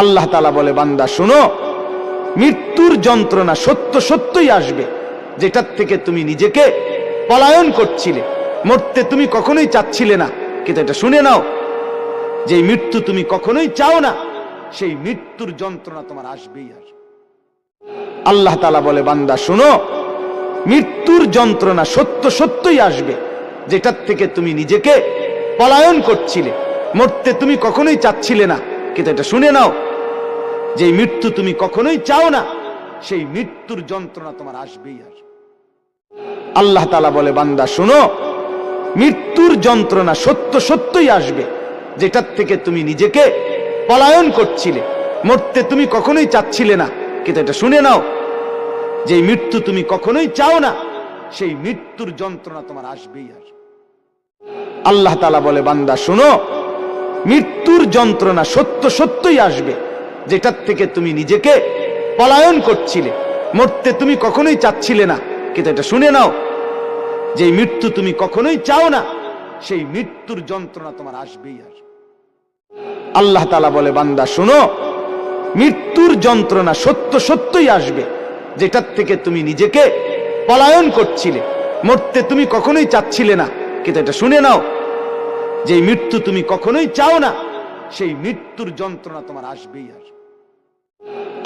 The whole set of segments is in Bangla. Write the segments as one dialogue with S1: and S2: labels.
S1: আল্লাহ তাআলা বলে, বান্দা শোনো, মৃত্যুর যন্ত্রণা সত্য সত্যই আসবে, যেটার থেকে তুমি নিজেকে পলায়ন করছিলে। মরতে তুমি কখনোই চাচ্ছিলে না, কিন্তু এটা শুনে নাও, যে মৃত্যু তুমি কখনোই চাও না, সেই মৃত্যুর যন্ত্রণা তোমার আসবেই আসবে। আল্লাহ তাআলা বলে, বান্দা শোনো, মৃত্যুর যন্ত্রণা সত্য সত্যই আসবে, যেটার থেকে তুমি নিজেকে পলায়ন করছিলে। মরতে তুমি কখনোই চাচ্ছিলে না, কিন্তু এটা শুনে নাও, যে মৃত্যু তুমি কখনোই চাও না, সেই মৃত্যুর যন্ত্রণা তোমার আসবেই আসবে। আল্লাহ তাআলা বলে, বান্দা শোনো, মৃত্যুর যন্ত্রণা সত্য সত্যই আসবে, যেটার থেকে তুমি নিজেকে পলায়ন করছিলে। মরতে তুমি কখনোই চাচ্ছিলে না, কিন্তু এটা শুনে নাও, যে মৃত্যু তুমি কখনোই চাও না, সেই মৃত্যুর যন্ত্রণা তোমার আসবেই আসবে। আল্লাহ তাআলা বলে, বান্দা শোনো, মৃত্যুর যন্ত্রণা সত্য সত্যই আসবে, যেটার থেকে তুমি নিজেকে পলায়ন করছিলে। মরতে তুমি কখনোই চাচ্ছিলে না, কিন্তু এটা শুনে নাও, যে মৃত্যু তুমি কখনোই চাও না, সেই মৃত্যুর যন্ত্রণা তোমার আসবেই আসবে। আল্লাহ তাআলা বলে, বান্দা শোনো, মৃত্যুর যন্ত্রণা সত্য সত্যই আসবে, যেটার থেকে তুমি নিজেকে পলায়ন করছিলে। মরতে তুমি কখনোই চাচ্ছিলে না, কিন্তু এটা শুনে নাও, যে মৃত্যু তুমি কখনোই চাও না, সেই মৃত্যুর যন্ত্রণা তোমার আসবেই আসবে।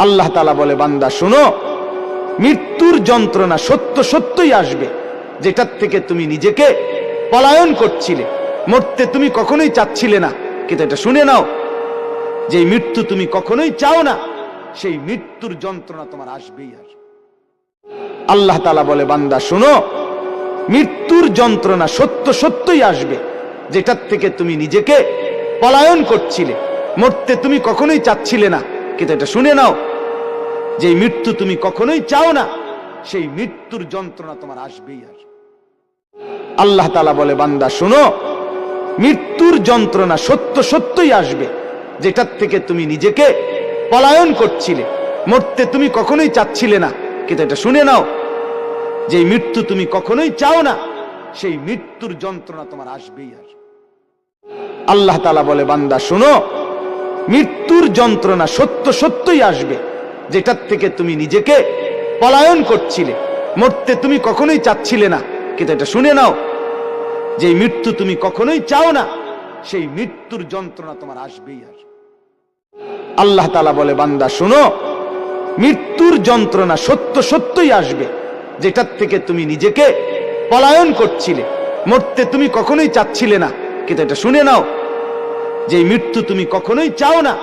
S1: আল্লাহ তাআলা বলে, বান্দা শোনো, মৃত্যুর যন্ত্রণা সত্য সত্যই আসবে, যেটার থেকে তুমি নিজেকে পলায়ন করছিলে। মরতে তুমি কখনোই চাচ্ছিলে না, কিন্তু এটা শুনে নাও, যে মৃত্যু তুমি কখনোই চাও না, সেই মৃত্যুর যন্ত্রণা তোমার আসবেই আসবে। আল্লাহ তাআলা বলে, বান্দা শোনো, মৃত্যুর যন্ত্রণা সত্য সত্যই আসবে, যেটার থেকে তুমি নিজেকে পলায়ন করছিলে। মরতে তুমি কখনোই চাচ্ছিলে না, কিন্তু এটা শুনে নাও, যে মৃত্যু তুমি কখনোই চাও না, সেই মৃত্যুর যন্ত্রণা তোমার আসবেই আসবে। আল্লাহ তাআলা বলে, বান্দা শোনো, মৃত্যুর যন্ত্রণা সত্য সত্যই আসবে, যেটার থেকে তুমি নিজেকে পলায়ন করছিলে। মরতে তুমি কখনোই চাচ্ছিলে না, কিন্তু এটা শুনে নাও, যে মৃত্যু তুমি কখনোই চাও না, সেই মৃত্যুর যন্ত্রণা তোমার আসবেই আসবে। আল্লাহ তাআলা বলে, বান্দা শোনো, মৃত্যুর যন্ত্রণা সত্য সত্যই আসবে, যেটার থেকে তুমি নিজেকে পলায়ন করছিলে। মরতে তুমি কখনোই চাচ্ছিলে না, কিন্তু এটা শুনে নাও, যে মৃত্যু তুমি কখনোই চাও না, সেই মৃত্যুর যন্ত্রণা তোমার আসবেই আসবে। আল্লাহ তাআলা বলে, বান্দা শোনো, মৃত্যুর যন্ত্রণা সত্য সত্যই আসবে, যেটার থেকে তুমি নিজেকে পলায়ন করছিলে। মরতে তুমি কখনোই চাচ্ছিলে না, কিন্তু এটা শুনে নাও, যে মৃত্যু তুমি কখনোই চাও না, কিন্তু এটা শুনে নাও, সেই মৃত্যুর যন্ত্রণা তোমার আসবেই আসবে। আল্লাহ তাআলা বলে, বান্দা শোনো, মৃত্যুর যন্ত্রণা সত্য সত্যই আসবে, যেটার থেকে তুমি নিজেকে পলায়ন করছিলে। মরতে তুমি কখনোই চাচ্ছিলে না, কিন্তু এটা শুনে নাও, যে মৃত্যু তুমি কখনোই চাও না,